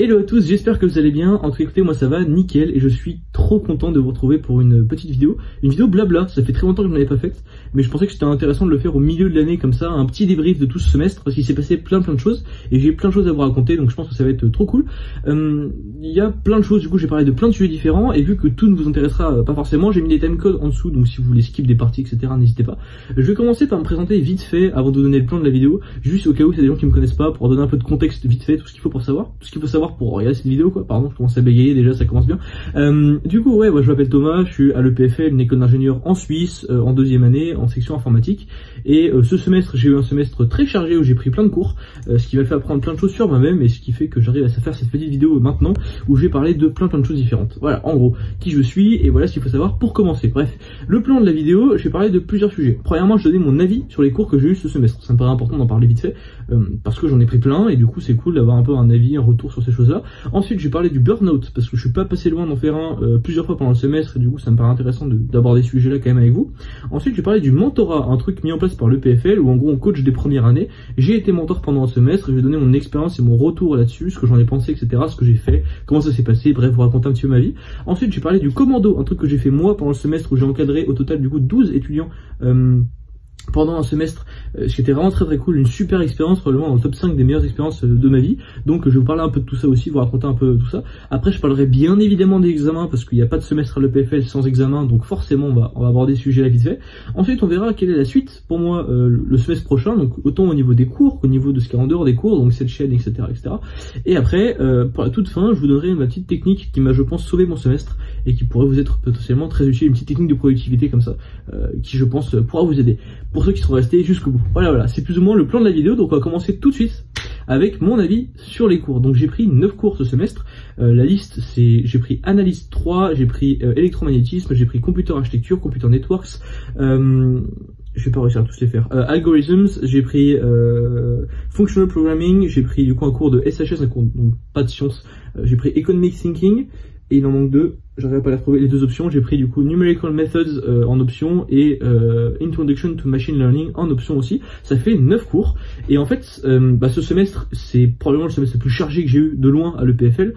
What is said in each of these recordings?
Hello à tous, j'espère que vous allez bien. En tout cas, écoutez, moi ça va nickel et je suis trop content de vous retrouver pour une petite vidéo. Une vidéo blabla, ça fait très longtemps que je n'en avais pas faite, mais je pensais que c'était intéressant de le faire au milieu de l'année comme ça, un petit débrief de tout ce semestre, parce qu'il s'est passé plein de choses et j'ai plein de choses à vous raconter, donc je pense que ça va être trop cool. Il y a plein de choses, du coup j'ai parlé de plein de sujets différents et vu que tout ne vous intéressera pas forcément, j'ai mis des timecodes en dessous, donc si vous voulez skip des parties, etc., n'hésitez pas. Je vais commencer par me présenter vite fait avant de vous donner le plan de la vidéo, juste au cas où c'est des gens qui me connaissent pas, pour donner un peu de contexte vite fait, tout ce qu'il faut pour savoir, tout ce qu'il faut savoir pour regarder cette vidéo quoi. Pardon, je commence à bégayer déjà, ça commence bien. Du coup ouais, moi, je m'appelle Thomas, je suis à l'EPFL, une école d'ingénieur en Suisse, en deuxième année, en section informatique. Et ce semestre, j'ai eu un semestre très chargé où j'ai pris plein de cours, ce qui m'a fait apprendre plein de choses sur moi-même et ce qui fait que j'arrive à faire cette petite vidéo maintenant où je vais parler de plein de choses différentes. Voilà, en gros, qui je suis et voilà ce qu'il faut savoir pour commencer. Bref, le plan de la vidéo, je vais parler de plusieurs sujets. Premièrement, je vais donner mon avis sur les cours que j'ai eu ce semestre. Ça me paraît important d'en parler vite fait parce que j'en ai pris plein et du coup c'est cool d'avoir un peu un avis, un retour sur ces choses-là. Ensuite, je vais parler du burn-out parce que je suis pas passé loin d'en faire un plusieurs fois pendant le semestre et du coup ça me paraît intéressant d'aborder ce sujet-là quand même avec vous. Ensuite, je vais parler du mentorat, un truc mis en place par l'EPFL où en gros on coach des premières années. J'ai été mentor pendant un semestre, je vais donner mon expérience et mon retour là-dessus, ce que j'en ai pensé, etc., ce que j'ai fait, comment ça s'est passé, bref, vous raconter un petit peu ma vie. Ensuite, je vais parler du commando, un truc que j'ai fait moi pendant le semestre où j'ai encadré au total du coup 12 étudiants pendant un semestre, ce qui était vraiment très cool, une super expérience, probablement dans le top 5 des meilleures expériences de ma vie. Donc je vais vous parler un peu de tout ça aussi, vous raconter un peu tout ça. Après je parlerai bien évidemment des examens parce qu'il n'y a pas de semestre à l'EPFL sans examen, donc forcément on va aborder ce sujet là vite fait. Ensuite on verra quelle est la suite pour moi le semestre prochain, donc autant au niveau des cours qu'au niveau de ce qu'il y a en dehors des cours, donc cette chaîne, etc. Et après, pour la toute fin, je vous donnerai ma petite technique qui m'a je pense sauvé mon semestre et qui pourrait vous être potentiellement très utile, une petite technique de productivité comme ça, qui je pense pourra vous aider. Pour ceux qui seront restés jusqu'au bout. Voilà, c'est plus ou moins le plan de la vidéo, donc on va commencer tout de suite avec mon avis sur les cours. Donc j'ai pris 9 cours ce semestre, la liste c'est, j'ai pris Analyse 3, j'ai pris électromagnétisme, j'ai pris Computer Architecture, Computer Networks, je vais pas réussir à tous les faire, Algorithms, j'ai pris Functional Programming, j'ai pris du coup un cours de SHS, un cours donc pas de sciences, j'ai pris Economic Thinking, et il en manque deux, j'arrive pas à les retrouver les deux options, j'ai pris du coup Numerical Methods en option et Introduction to Machine Learning en option aussi. Ça fait 9 cours et en fait ce semestre c'est probablement le semestre le plus chargé que j'ai eu de loin à l'EPFL.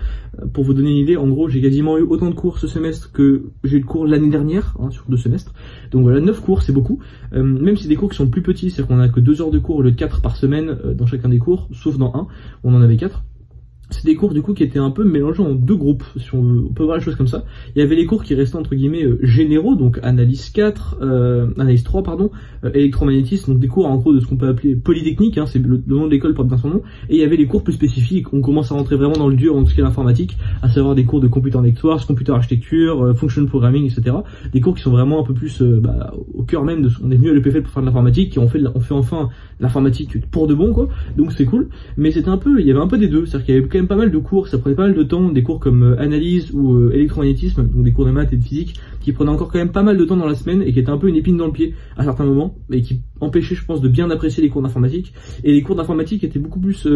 Pour vous donner une idée, en gros j'ai quasiment eu autant de cours ce semestre que j'ai eu de cours l'année dernière sur 2 semestres. Donc voilà, 9 cours c'est beaucoup, même si des cours qui sont plus petits, c'est-à-dire qu'on a que 2 heures de cours au lieu de 4 par semaine dans chacun des cours, sauf dans un, on en avait 4. C'est des cours du coup qui étaient un peu mélangés en deux groupes, si on peut voir les choses comme ça. Il y avait les cours qui restaient entre guillemets généraux, donc analyse 4, analyse 3 pardon, électromagnétisme, donc des cours en gros de ce qu'on peut appeler polytechnique, c'est le nom de l'école porte bien son nom. Et il y avait les cours plus spécifiques, on commence à rentrer vraiment dans le dur en tout ce qui est l'informatique, à savoir des cours de Computer Networks, Computer Architecture, Functional Programming, etc. Des cours qui sont vraiment un peu plus au cœur même de ce qu'on est venu à l'EPFL pour faire de l'informatique, et on fait enfin l'informatique pour de bon quoi, donc c'est cool. Mais c'était il y avait un peu des deux, c'est-à-dire qu'il y avait quand même pas mal de cours, ça prenait pas mal de temps, des cours comme analyse ou électromagnétisme, donc des cours de maths et de physique, qui prenaient encore quand même pas mal de temps dans la semaine et qui étaient un peu une épine dans le pied à certains moments, et qui empêchaient je pense de bien apprécier les cours d'informatique. Et les cours d'informatique étaient beaucoup plus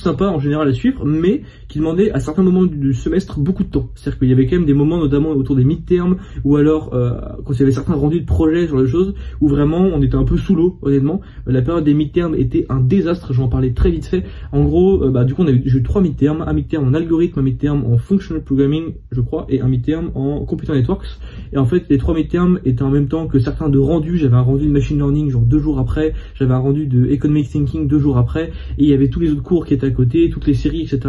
sympa en général à suivre, mais qui demandait à certains moments du semestre beaucoup de temps. C'est-à-dire qu'il y avait quand même des moments, notamment autour des mid-terms, ou alors quand il y avait certains rendus de projets sur les choses, où vraiment on était un peu sous l'eau, honnêtement. La période des mid-terms était un désastre, je vais en parler très vite fait. En gros, du coup j'ai eu 3 mid-terms, un mid-term en algorithme, un mid-term en functional programming, je crois, et un mid-term en computer networks. Et en fait, les 3 mid-terms étaient en même temps que certains de rendus. J'avais un rendu de machine learning genre 2 jours après, j'avais un rendu de economic thinking 2 jours après, et il y avait tous les autres cours qui étaient à côté, toutes les séries, etc.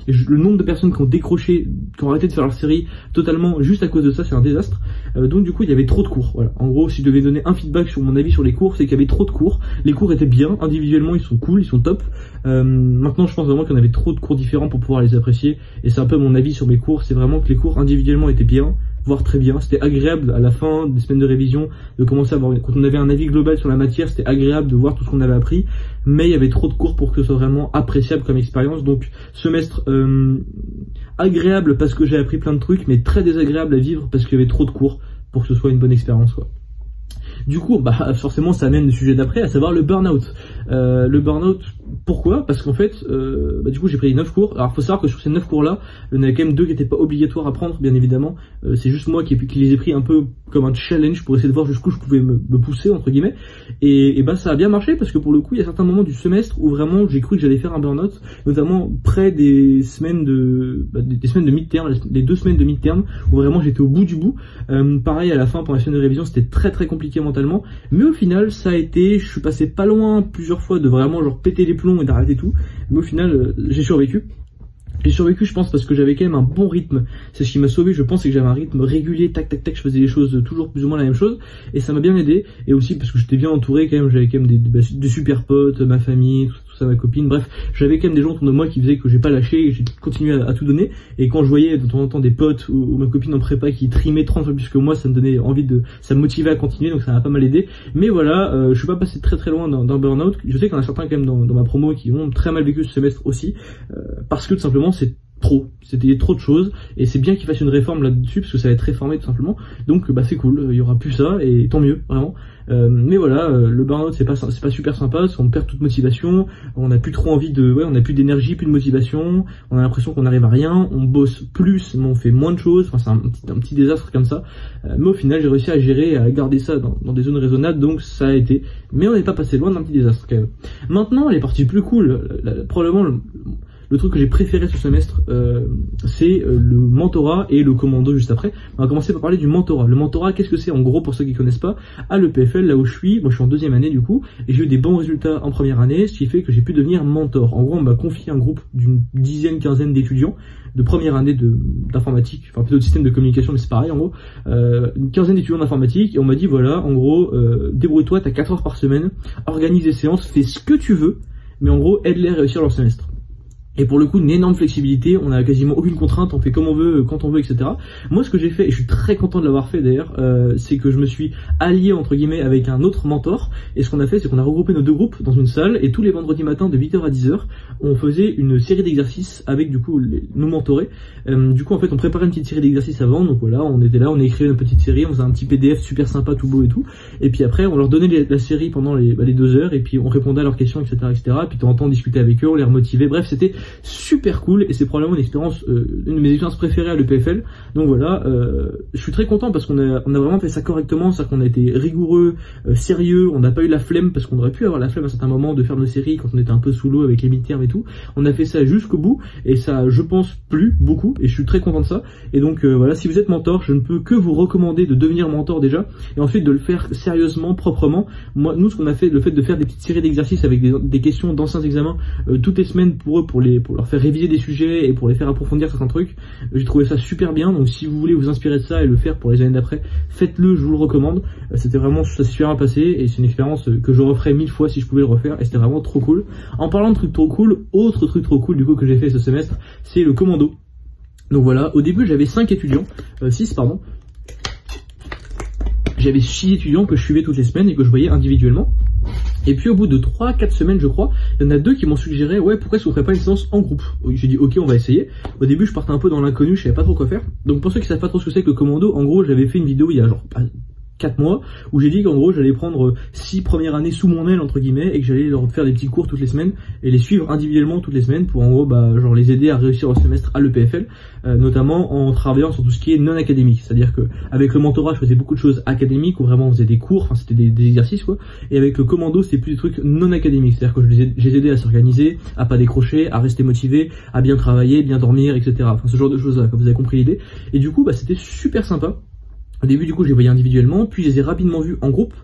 Et le nombre de personnes qui ont décroché, qui ont arrêté de faire leur série totalement juste à cause de ça, c'est un désastre. Donc du coup, il y avait trop de cours. Voilà. En gros, si je devais donner un feedback sur mon avis sur les cours, c'est qu'il y avait trop de cours. Les cours étaient bien, individuellement, ils sont cool, ils sont top. Maintenant, je pense vraiment qu'il y en avait trop de cours différents pour pouvoir les apprécier. Et c'est un peu mon avis sur mes cours, c'est vraiment que les cours individuellement étaient bien, voire très bien. C'était agréable à la fin des semaines de révision de commencer à avoir, quand on avait un avis global sur la matière, c'était agréable de voir tout ce qu'on avait appris, mais il y avait trop de cours pour que ce soit vraiment appréciable comme expérience. Donc semestre agréable parce que j'ai appris plein de trucs, mais très désagréable à vivre parce qu'il y avait trop de cours pour que ce soit une bonne expérience quoi. Du coup, bah forcément ça amène le sujet d'après, à savoir le burn-out. Le burn-out, pourquoi? Parce qu'en fait, du coup j'ai pris 9 cours. Alors faut savoir que sur ces 9 cours là, il y en avait quand même 2 qui n'étaient pas obligatoires à prendre, bien évidemment. C'est juste moi qui les ai pris un peu comme un challenge pour essayer de voir jusqu'où je pouvais me pousser, entre guillemets. Et bah ça a bien marché, parce que pour le coup il y a certains moments du semestre où vraiment j'ai cru que j'allais faire un burn-out, notamment près des semaines des semaines de mid-term, les 2 semaines de mid-term, où vraiment j'étais au bout du bout. Pareil à la fin, pour la semaine de révision, c'était très très compliqué mentalement, mais au final ça a été, je suis passé pas loin plusieurs fois de vraiment genre péter les plombs et d'arrêter tout, mais au final j'ai survécu. J'ai survécu, je pense, parce que j'avais quand même un bon rythme. C'est ce qui m'a sauvé, je pense, c'est que j'avais un rythme régulier, tac tac tac, je faisais les choses toujours plus ou moins la même chose, et ça m'a bien aidé. Et aussi parce que j'étais bien entouré quand même, j'avais quand même des super potes, ma famille, tout ça, ma copine, bref, j'avais quand même des gens autour de moi qui faisaient que j'ai pas lâché, et j'ai continué à tout donner. Et quand je voyais de temps en temps des potes ou ma copine en prépa qui trimaient 30 fois plus que moi, ça me donnait envie ça me motivait à continuer, donc ça m'a pas mal aidé. Mais voilà, je suis pas passé très très loin d'un burn-out. Je sais qu'il y en a certains quand même dans ma promo qui ont très mal vécu ce semestre aussi, parce que tout simplement c'était trop de choses, et c'est bien qu'ils fassent une réforme là-dessus parce que ça va être réformé tout simplement, donc bah c'est cool, il y aura plus ça, et tant mieux vraiment. Mais voilà, le burn-out c'est pas super sympa, parce qu'on perd toute motivation, on a plus trop envie on a plus d'énergie, plus de motivation, on a l'impression qu'on n'arrive à rien, on bosse plus mais on fait moins de choses, enfin c'est un petit désastre comme ça. Mais au final j'ai réussi à gérer, à garder ça dans des zones raisonnables, donc ça a été, mais on n'est pas passé loin d'un petit désastre quand même. Maintenant les parties plus cool, probablement le truc que j'ai préféré ce semestre, c'est le mentorat et le commando juste après. On va commencer par parler du mentorat. Le mentorat, qu'est-ce que c'est en gros pour ceux qui connaissent pas? À l'EPFL, là où je suis, moi je suis en 2e année du coup, et j'ai eu des bons résultats en première année, ce qui fait que j'ai pu devenir mentor. En gros, on m'a confié un groupe d'une quinzaine d'étudiants de première année d'informatique, enfin plutôt de système de communication, mais c'est pareil en gros, une quinzaine d'étudiants d'informatique, et on m'a dit voilà, en gros, débrouille-toi, t'as 4 heures par semaine, organise des séances, fais ce que tu veux, mais en gros, aide-les à réussir leur semestre. Et pour le coup, une énorme flexibilité, on a quasiment aucune contrainte, on fait comme on veut, quand on veut, etc. Moi, ce que j'ai fait, et je suis très content de l'avoir fait d'ailleurs, c'est que je me suis allié, entre guillemets, avec un autre mentor, et ce qu'on a fait, c'est qu'on a regroupé nos 2 groupes dans une salle, et tous les vendredis matins, de 8h à 10h, on faisait une série d'exercices avec, du coup, nos mentorés. Du coup, en fait, on préparait une petite série d'exercices avant, donc voilà, on était là, on écrivait une petite série, on faisait un petit PDF super sympa, tout beau et tout, et puis après, on leur donnait la série pendant les 2 heures, et puis on répondait à leurs questions, etc., etc., puis de temps en temps, on discutait avec eux, on les remotivait, bref, c'était super cool, et c'est probablement une de mes expériences préférées à l'EPFL. Donc voilà, je suis très content parce qu'on a vraiment fait ça correctement, c'est-à-dire qu'on a été rigoureux, sérieux, on n'a pas eu la flemme, parce qu'on aurait pu avoir la flemme à certains moments de faire nos séries quand on était un peu sous l'eau avec les mid-terms et tout. On a fait ça jusqu'au bout, et ça, je pense, plu beaucoup, et je suis très content de ça. Et donc voilà, si vous êtes mentor, je ne peux que vous recommander de devenir mentor déjà, et ensuite de le faire sérieusement, proprement. Nous, ce qu'on a fait, le fait de faire des petites séries d'exercices avec des questions d'anciens examens toutes les semaines pour eux, pour leur faire réviser des sujets et pour les faire approfondir certains trucs, j'ai trouvé ça super bien. Donc si vous voulez vous inspirer de ça et le faire pour les années d'après, faites-le, je vous le recommande. C'était vraiment, ça s'est super bien passé, et c'est une expérience que je referais 1000 fois si je pouvais le refaire, et c'était vraiment trop cool. En parlant de trucs trop cool, autre truc trop cool du coup que j'ai fait ce semestre, c'est le commando. Donc voilà, au début j'avais 6 étudiants, j'avais 6 étudiants que je suivais toutes les semaines et que je voyais individuellement. Et puis au bout de 3-4 semaines je crois, il y en a 2 qui m'ont suggéré ouais, pourquoi est-ce qu'on ferait pas une séance en groupe. J'ai dit ok, on va essayer. Au début je partais un peu dans l'inconnu, je savais pas trop quoi faire. Donc pour ceux qui savent pas trop ce que c'est que le commando, en gros j'avais fait une vidéo il y a genre 4 mois où j'ai dit qu'en gros j'allais prendre 6 premières années sous mon aile entre guillemets, et que j'allais leur faire des petits cours toutes les semaines et les suivre individuellement toutes les semaines pour en gros genre les aider à réussir leur semestre à l'EPFL, notamment en travaillant sur tout ce qui est non académique. C'est-à-dire que avec le mentorat je faisais beaucoup de choses académiques où vraiment on faisait des cours, enfin c'était des exercices quoi, et avec le commando c'était plus des trucs non académiques, c'est-à-dire que je les aidais à s'organiser, à pas décrocher, à rester motivés, à bien travailler, bien dormir, etc. Enfin ce genre de choses là, comme vous avez compris l'idée. Et du coup c'était super sympa. Au début, du coup, je les voyais individuellement, puis je les ai rapidement vus en groupe.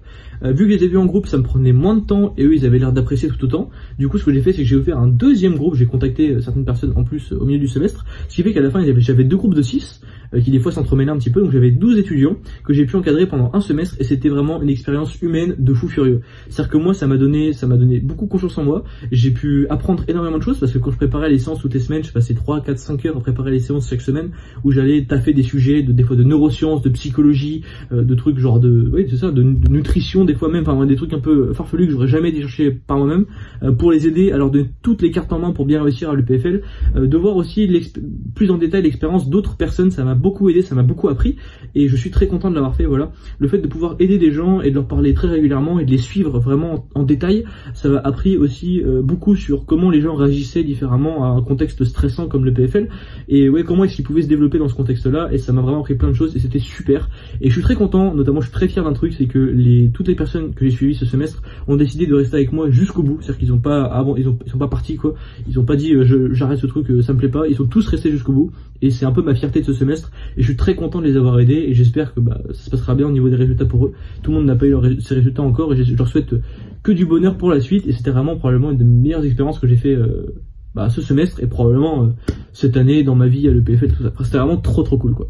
Vu que je les ai vus en groupe, ça me prenait moins de temps, et eux, ils avaient l'air d'apprécier tout autant. Du coup, ce que j'ai fait, c'est que j'ai ouvert un 2e groupe. J'ai contacté certaines personnes en plus au milieu du semestre, ce qui fait qu'à la fin, j'avais 2 groupes de 6, qui des fois s'entremêlaient un petit peu. Donc j'avais 12 étudiants que j'ai pu encadrer pendant un semestre, et c'était vraiment une expérience humaine de fou furieux. C'est-à-dire que moi, ça m'a donné beaucoup confiance en moi. J'ai pu apprendre énormément de choses, parce que quand je préparais les séances toutes les semaines, je passais 3, 4, 5 heures à préparer les séances chaque semaine, où j'allais taffer des sujets, des fois de neurosciences, de psychologie, de trucs genre de nutrition, des fois même, enfin des trucs un peu farfelus que j'aurais jamais été chercher par moi-même, pour les aider à leur donner toutes les cartes en main pour bien réussir à l'EPFL, de voir aussi plus en détail l'expérience d'autres personnes, ça m'a beaucoup aidé, ça m'a beaucoup appris, et je suis très content de l'avoir fait. Voilà, le fait de pouvoir aider des gens et de leur parler très régulièrement et de les suivre vraiment en détail, ça m'a appris aussi beaucoup sur comment les gens réagissaient différemment à un contexte stressant comme le PFL, et ouais, comment est-ce qu'ils pouvaient se développer dans ce contexte-là, et ça m'a vraiment appris plein de choses, et c'était super. Et je suis très content, notamment je suis très fier d'un truc, c'est que toutes les personnes que j'ai suivies ce semestre ont décidé de rester avec moi jusqu'au bout, c'est-à-dire qu'ils ont pas ils sont pas partis quoi, ils ont pas dit j'arrête ce truc, ça me plaît pas, ils sont tous restés jusqu'au bout, et c'est un peu ma fierté de ce semestre, et je suis très content de les avoir aidés, et j'espère que ça se passera bien au niveau des résultats pour eux. Tout le monde n'a pas eu ces résultats encore, et je leur souhaite que du bonheur pour la suite, et c'était vraiment probablement une des meilleures expériences que j'ai fait ce semestre, et probablement cette année dans ma vie à l'EPFL, tout ça. Enfin, c'était vraiment trop cool quoi.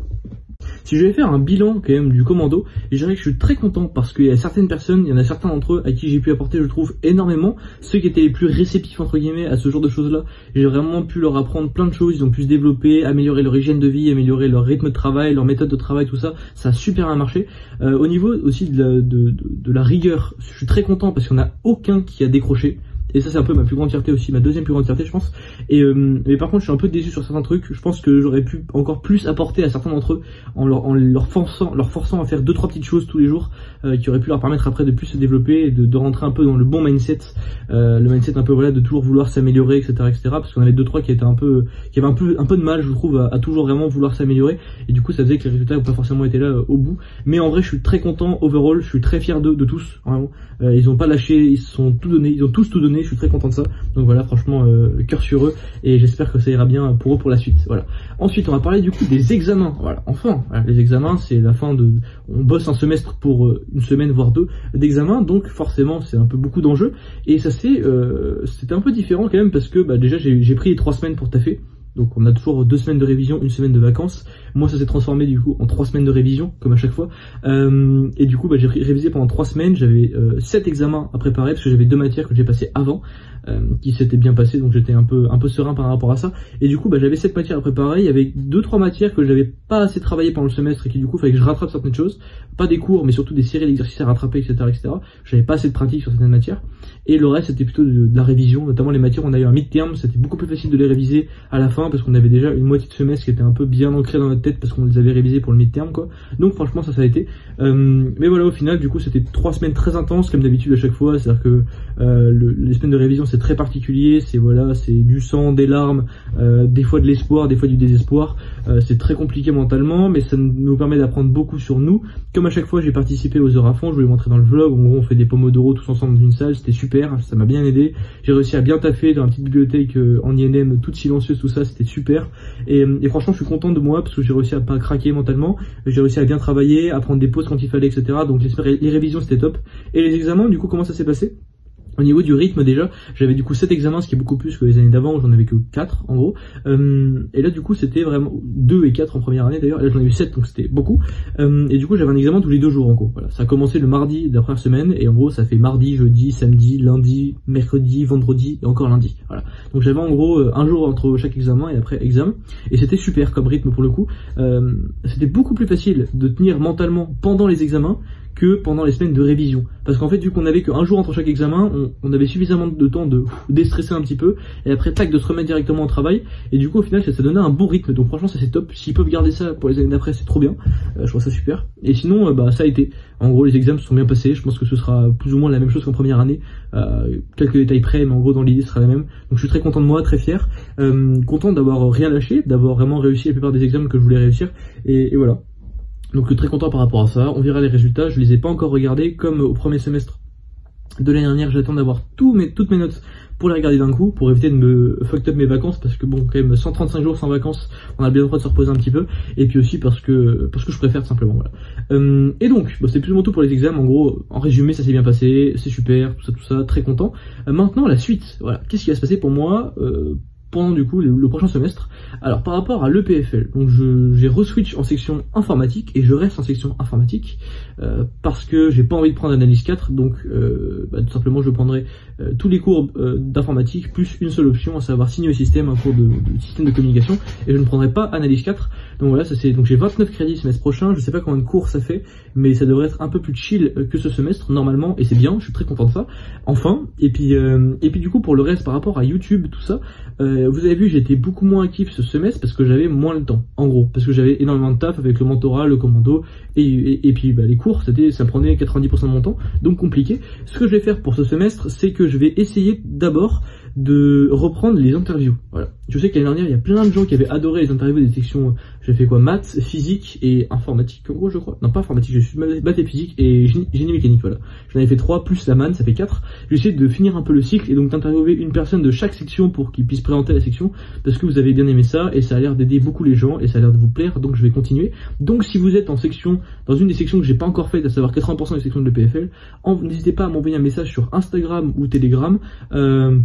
Si je vais faire un bilan quand même du commando, je dirais que je suis très content parce qu'il y a certaines personnes, il y en a certains d'entre eux à qui j'ai pu apporter, je trouve, énormément. Ceux qui étaient les plus réceptifs entre guillemets à ce genre de choses-là, j'ai vraiment pu leur apprendre plein de choses, ils ont pu se développer, améliorer leur hygiène de vie, améliorer leur rythme de travail, leur méthode de travail, tout ça, ça a super bien marché. Au niveau aussi de la rigueur, je suis très content parce qu'il n'y en a aucun qui a décroché. Et ça c'est un peu ma plus grande fierté aussi, ma deuxième plus grande fierté je pense. Mais par contre je suis un peu déçu sur certains trucs, je pense que j'aurais pu encore plus apporter à certains d'entre eux en leur forçant à faire 2-3 petites choses tous les jours qui auraient pu leur permettre après de plus se développer et de rentrer un peu dans le bon mindset, le mindset un peu voilà de toujours vouloir s'améliorer etc parce qu'on avait 2-3 qui avaient un peu de mal je trouve à toujours vraiment vouloir s'améliorer, et du coup ça faisait que les résultats n'ont pas forcément été là au bout. Mais en vrai je suis très content overall, je suis très fier d'eux, de tous vraiment. Ils ont pas lâché, ils ont tous tout donné, je suis très content de ça. Donc voilà, franchement cœur sur eux, et j'espère que ça ira bien pour eux pour la suite. Voilà. Ensuite on va parler du coup des examens. Voilà, enfin voilà, les examens c'est la fin de, on bosse un semestre pour une semaine voire 2 d'examens, donc forcément c'est un peu beaucoup d'enjeux, et ça c'était un peu différent quand même parce que déjà j'ai pris les 3 semaines pour taffer. Donc on a toujours 2 semaines de révision, 1 semaine de vacances. Moi ça s'est transformé du coup en 3 semaines de révision, comme à chaque fois. Et du coup j'ai révisé pendant 3 semaines, j'avais 7 examens à préparer, parce que j'avais 2 matières que j'ai passées avant, qui s'étaient bien passées, donc j'étais un peu serein par rapport à ça. Et du coup j'avais 7 matières à préparer, il y avait 2-3 matières que j'avais pas assez travaillé pendant le semestre, et qui du coup fallait que je rattrape certaines choses. Pas des cours, mais surtout des séries d'exercices à rattraper, etc. J'avais pas assez de pratique sur certaines matières. Et le reste c'était plutôt de la révision, notamment les matières où on a eu un mid-term, c'était beaucoup plus facile de les réviser à la fin, parce qu'on avait déjà une moitié de semestre qui était un peu bien ancrée dans notre tête parce qu'on les avait révisés pour le mid-term quoi. Donc franchement ça a été. Mais voilà, au final du coup c'était 3 semaines très intenses comme d'habitude à chaque fois, c'est-à-dire que les semaines de révision c'est très particulier, c'est du sang, des larmes, des fois de l'espoir, des fois du désespoir. C'est très compliqué mentalement, mais ça nous permet d'apprendre beaucoup sur nous. Comme à chaque fois j'ai participé aux heures à fond, je vous l'ai montré dans le vlog, en gros on fait des pomodoro tous ensemble dans une salle, c'était super, ça m'a bien aidé. J'ai réussi à bien taffer dans la petite bibliothèque en INM toute silencieuse, tout ça, c'était super. Et franchement je suis content de moi parce que j'ai réussi à pas craquer mentalement, j'ai réussi à bien travailler, à prendre des pauses quand il fallait, etc. Donc j'espère les révisions c'était top. Et les examens du coup comment ça s'est passé? Au niveau du rythme déjà, j'avais du coup 7 examens, ce qui est beaucoup plus que les années d'avant où j'en avais que 4 en gros. Et là du coup c'était vraiment 2 et 4 en première année d'ailleurs, et là j'en ai eu 7 donc c'était beaucoup. Et du coup j'avais un examen tous les 2 jours en gros. Voilà. Ça a commencé le mardi de la première semaine, et en gros ça fait mardi, jeudi, samedi, lundi, mercredi, vendredi et encore lundi. Voilà. Donc j'avais en gros un jour entre chaque examen et après examen. Et c'était super comme rythme pour le coup. C'était beaucoup plus facile de tenir mentalement pendant les examens que pendant les semaines de révision. Parce qu'en fait, vu qu'on avait qu'un jour entre chaque examen, on avait suffisamment de temps de déstresser un petit peu, et après, tac, de se remettre directement au travail, et du coup, au final, ça donnait un bon rythme. Donc franchement, ça c'est top. S'ils peuvent garder ça pour les années d'après, c'est trop bien. Je trouve ça super. Et sinon, ça a été. En gros, les examens se sont bien passés. Je pense que ce sera plus ou moins la même chose qu'en première année. Quelques détails près, mais en gros, dans l'idée, ce sera la même. Donc je suis très content de moi, très fier. Content d'avoir rien lâché, d'avoir vraiment réussi la plupart des examens que je voulais réussir. Et voilà. Donc très content par rapport à ça, on verra les résultats, je les ai pas encore regardés, comme au premier semestre de l'année dernière, j'attends d'avoir toutes mes notes pour les regarder d'un coup, pour éviter de me fuck up mes vacances, parce que bon, quand même 135 jours sans vacances, on a bien le droit de se reposer un petit peu, et puis aussi parce que je préfère tout simplement, voilà. Et donc, c'est plus ou moins tout pour les examens, en gros, en résumé, ça s'est bien passé, c'est super, tout ça, très content. Maintenant, la suite, voilà, qu'est-ce qui va se passer pour moi pendant du coup le prochain semestre. Alors par rapport à l'EPFL, donc j'ai re-switch en section informatique et je reste en section informatique parce que j'ai pas envie de prendre analyse 4, donc tout simplement je prendrai tous les cours d'informatique plus une seule option, à savoir signaux et système, un cours de système de communication, et je ne prendrai pas analyse 4. Donc voilà, donc j'ai 29 crédits semestre prochain, je sais pas combien de cours ça fait, mais ça devrait être un peu plus chill que ce semestre normalement, et c'est bien, je suis très content de ça. Enfin, et puis du coup pour le reste par rapport à YouTube, tout ça, vous avez vu, j'étais beaucoup moins actif ce semestre parce que j'avais moins le temps, en gros, parce que j'avais énormément de taf avec le mentorat, le commando, et puis les cours, ça prenait 90% de mon temps, donc compliqué. Ce que je vais faire pour ce semestre, c'est que je vais essayer d'abord de reprendre les interviews. Voilà. Je sais que l'année dernière, il y a plein de gens qui avaient adoré les interviews des sections, j'ai fait quoi, maths, physique et informatique, en gros je crois. Non, pas informatique, je suis maths et physique et génie mécanique, voilà. J'en avais fait 3, plus la manne, ça fait 4. J'ai essayé de finir un peu le cycle et donc d'interviewer une personne de chaque section pour qu'ils puissent présenter la section, parce que vous avez bien aimé ça et ça a l'air d'aider beaucoup les gens et ça a l'air de vous plaire, donc je vais continuer. Donc si vous êtes en section, dans une des sections que j'ai pas encore faites, à savoir 80% des sections de l'EPFL, n'hésitez pas à m'envoyer un message sur Instagram ou Telegram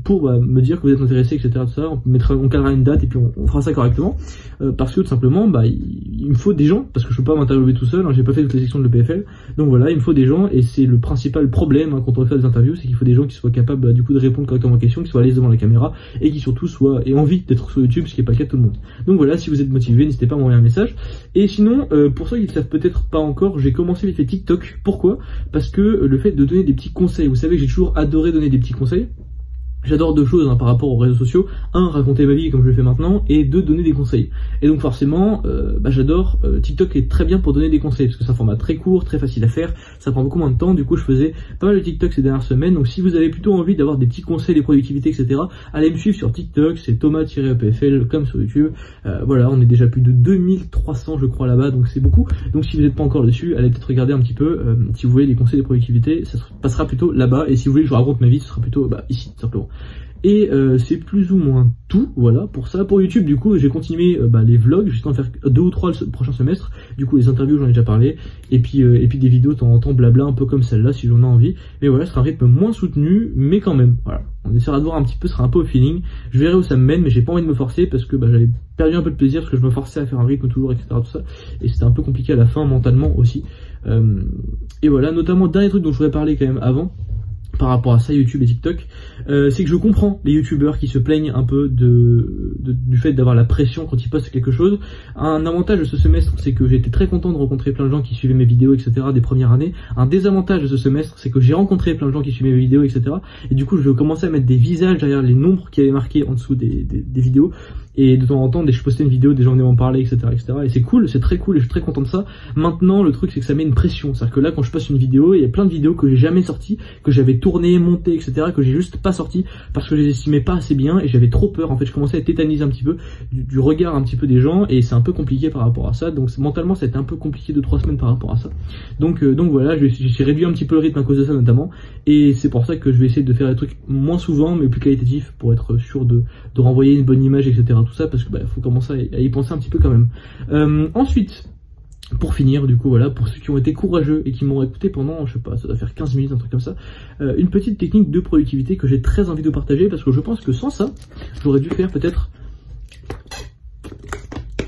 pour me dire que vous êtes intéressé, etc. Tout ça. On cadrera une date et puis on fera ça correctement, parce que tout simplement il me faut des gens, parce que je peux pas m'interviewer tout seul, hein, j'ai pas fait toutes les sections de l'EPFL, donc voilà, il me faut des gens et c'est le principal problème quand on fait des interviews, c'est qu'il faut des gens qui soient capables du coup de répondre correctement aux questions, qui soient à l'aise devant la caméra et qui surtout aient envie d'être sur YouTube, ce qui est pas le cas de tout le monde. Donc voilà, si vous êtes motivé, n'hésitez pas à m'envoyer un message. Et sinon, pour ceux qui ne savent peut-être pas encore, j'ai commencé vite fait TikTok. Pourquoi? Parce que le fait de donner des petits conseils, vous savez que j'ai toujours adoré donner des petits conseils. J'adore deux choses par rapport aux réseaux sociaux. Un, raconter ma vie comme je le fais maintenant, et deux, donner des conseils. Et donc forcément, j'adore, TikTok est très bien pour donner des conseils, parce que c'est un format très court, très facile à faire, ça prend beaucoup moins de temps, du coup je faisais pas mal de TikTok ces dernières semaines, donc si vous avez plutôt envie d'avoir des petits conseils, des productivités, etc., allez me suivre sur TikTok, c'est Thomas-EPFL, comme sur YouTube. Voilà, on est déjà plus de 2300 je crois là-bas, donc c'est beaucoup. Donc si vous n'êtes pas encore dessus, allez peut-être regarder un petit peu, si vous voulez des conseils, des productivités, ça passera plutôt là-bas, et si vous voulez que je raconte ma vie, ce sera plutôt ici, simplement. Et c'est plus ou moins tout, voilà, pour ça. Pour YouTube, du coup, j'ai continué les vlogs, j'essaie d'en faire 2 ou 3 le prochain semestre. Du coup, les interviews, j'en ai déjà parlé. Et puis des vidéos de temps en temps, blabla, un peu comme celle-là, si j'en ai envie. Mais voilà, ce sera un rythme moins soutenu, mais quand même, voilà. On essaiera de voir un petit peu, ce sera un peu au feeling. Je verrai où ça me mène, mais j'ai pas envie de me forcer parce que j'avais perdu un peu de plaisir, parce que je me forçais à faire un rythme toujours, etc. tout ça. Et c'était un peu compliqué à la fin, mentalement aussi. Et voilà, notamment, dernier truc dont je voudrais parler quand même avant, par rapport à ça, YouTube et TikTok, c'est que je comprends les youtubeurs qui se plaignent un peu du fait d'avoir la pression quand ils postent quelque chose. Un avantage de ce semestre, c'est que j'ai été très content de rencontrer plein de gens qui suivaient mes vidéos, etc. des premières années. Un désavantage de ce semestre, c'est que j'ai rencontré plein de gens qui suivaient mes vidéos, etc. Et du coup, je vais commencer à mettre des visages derrière les nombres qui avaient marqué en dessous des vidéos. Et de temps en temps, dès que je postais une vidéo, des gens venaient m'en parler, etc., etc. Et c'est cool, c'est très cool et je suis très content de ça. Maintenant, le truc, c'est que ça met une pression. C'est-à-dire que là, quand je poste une vidéo, il y a plein de vidéos que j'ai jamais sorties, que j'avais tournées, montées, etc., que j'ai juste pas sorties parce que je les estimais pas assez bien et j'avais trop peur. En fait, je commençais à être tétanisé un petit peu du regard un petit peu des gens et c'est un peu compliqué par rapport à ça. Donc mentalement, ça a été un peu compliqué de 3 semaines par rapport à ça. Donc voilà, j'ai réduit un petit peu le rythme à cause de ça notamment. Et c'est pour ça que je vais essayer de faire des trucs moins souvent, mais plus qualitatifs pour être sûr de renvoyer une bonne image, etc. Tout ça parce que faut commencer à y penser un petit peu quand même. Ensuite, pour finir, du coup, voilà, pour ceux qui ont été courageux et qui m'ont écouté pendant, je sais pas, ça doit faire 15 minutes, un truc comme ça, une petite technique de productivité que j'ai très envie de partager parce que je pense que sans ça, j'aurais dû faire peut-être...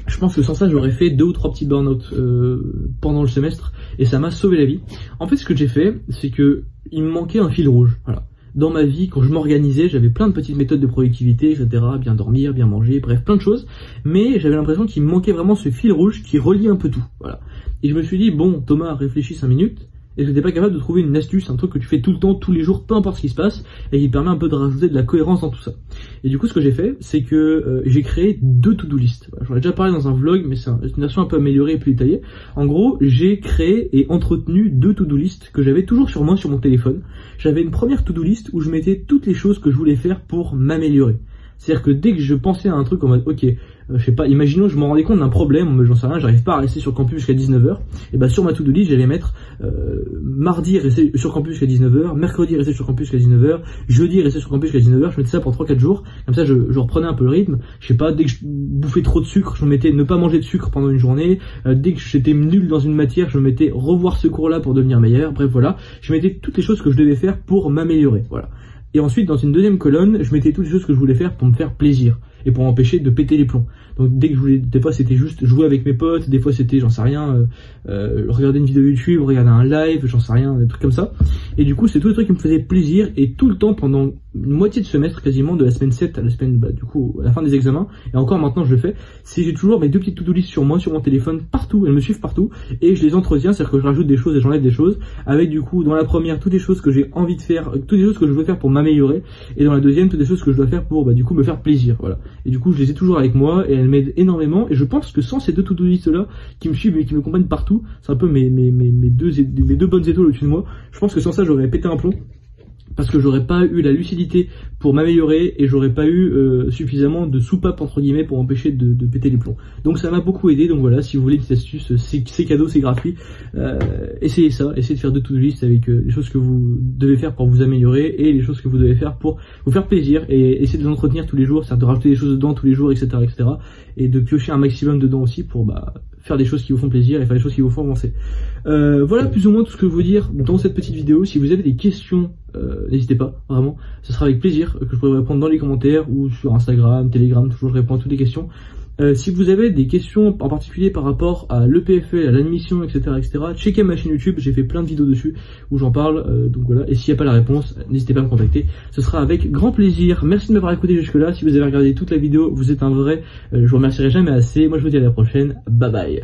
Je pense que sans ça, j'aurais fait 2 ou 3 petits burn-out pendant le semestre et ça m'a sauvé la vie. En fait, ce que j'ai fait, c'est que il me manquait un fil rouge, voilà. Dans ma vie, quand je m'organisais, j'avais plein de petites méthodes de productivité, etc. Bien dormir, bien manger, bref, plein de choses. Mais j'avais l'impression qu'il me manquait vraiment ce fil rouge qui relie un peu tout. Voilà. Et je me suis dit, bon, Thomas, réfléchis 5 minutes. Est-ce que t'es pas capable de trouver une astuce, un truc que tu fais tout le temps, tous les jours, peu importe ce qui se passe, et qui permet un peu de rajouter de la cohérence dans tout ça. Et du coup, ce que j'ai fait, c'est que j'ai créé 2 to-do list. Voilà, j'en ai déjà parlé dans un vlog, mais c'est une version un peu améliorée et plus détaillée. En gros, j'ai créé et entretenu 2 to-do list que j'avais toujours sur moi, sur mon téléphone. J'avais une première to-do list où je mettais toutes les choses que je voulais faire pour m'améliorer. C'est-à-dire que dès que je pensais à un truc en mode, ok, je sais pas, imaginons je me rendais compte d'un problème, mais j'en sais rien, j'arrive pas à rester sur campus jusqu'à 19h, et bah sur ma to-do list, j'allais mettre mardi rester sur campus jusqu'à 19h, mercredi rester sur campus jusqu'à 19h, jeudi rester sur campus jusqu'à 19h, je mettais ça pour 3-4 jours, comme ça je reprenais un peu le rythme, je sais pas, dès que je bouffais trop de sucre, je me mettais ne pas manger de sucre pendant une journée, dès que j'étais nul dans une matière, je me mettais revoir ce cours-là pour devenir meilleur, bref voilà, je mettais toutes les choses que je devais faire pour m'améliorer, voilà. Et ensuite, dans une deuxième colonne, je mettais toutes les choses que je voulais faire pour me faire plaisir. et pour m'empêcher de péter les plombs. Donc dès que je voulais, des fois c'était juste jouer avec mes potes, des fois c'était, j'en sais rien, regarder une vidéo YouTube, regarder un live, j'en sais rien, des trucs comme ça. Et du coup c'est tous les trucs qui me faisaient plaisir, et tout le temps pendant une moitié de semestre quasiment, de la semaine 7 à la semaine, du coup à la fin des examens, et encore maintenant je le fais, c'est j'ai toujours mes 2 petites to-do list sur moi, sur mon téléphone, partout, elles me suivent partout, et je les entretiens, c'est-à-dire que je rajoute des choses et j'enlève des choses, avec du coup dans la première toutes les choses que j'ai envie de faire, toutes les choses que je veux faire pour m'améliorer, et dans la deuxième toutes les choses que je dois faire pour du coup me faire plaisir, voilà. Et du coup je les ai toujours avec moi, et elles m'aident énormément, et je pense que sans ces 2 to-do list là, qui me suivent et qui me accompagnent partout, c'est un peu mes deux bonnes étoiles au-dessus de moi, je pense que sans ça j'aurais pété un plomb, parce que j'aurais pas eu la lucidité pour m'améliorer, et j'aurais pas eu suffisamment de soupape entre guillemets pour m'empêcher de péter les plombs. Donc ça m'a beaucoup aidé, donc voilà, si vous voulez une petite astuce, c'est cadeau, c'est gratuit, essayez ça, essayez de faire 2 to-do list avec les choses que vous devez faire pour vous améliorer, et les choses que vous devez faire pour vous faire plaisir, et essayez de les entretenir tous les jours, c'est-à-dire de rajouter des choses dedans tous les jours, etc., et de piocher un maximum dedans aussi pour faire des choses qui vous font plaisir et faire des choses qui vous font avancer. Voilà plus ou moins tout ce que je veux dire dans cette petite vidéo. Si vous avez des questions, n'hésitez pas, vraiment, ce sera avec plaisir que je pourrai répondre dans les commentaires ou sur Instagram, Telegram, toujours je réponds à toutes les questions. Si vous avez des questions en particulier par rapport à l'EPFL, à l'admission, etc., checkez ma chaîne YouTube, j'ai fait plein de vidéos dessus où j'en parle, donc voilà, et s'il n'y a pas la réponse, n'hésitez pas à me contacter, ce sera avec grand plaisir. Merci de m'avoir écouté jusque là, si vous avez regardé toute la vidéo, vous êtes un vrai, je vous remercierai jamais assez, moi je vous dis à la prochaine, bye bye.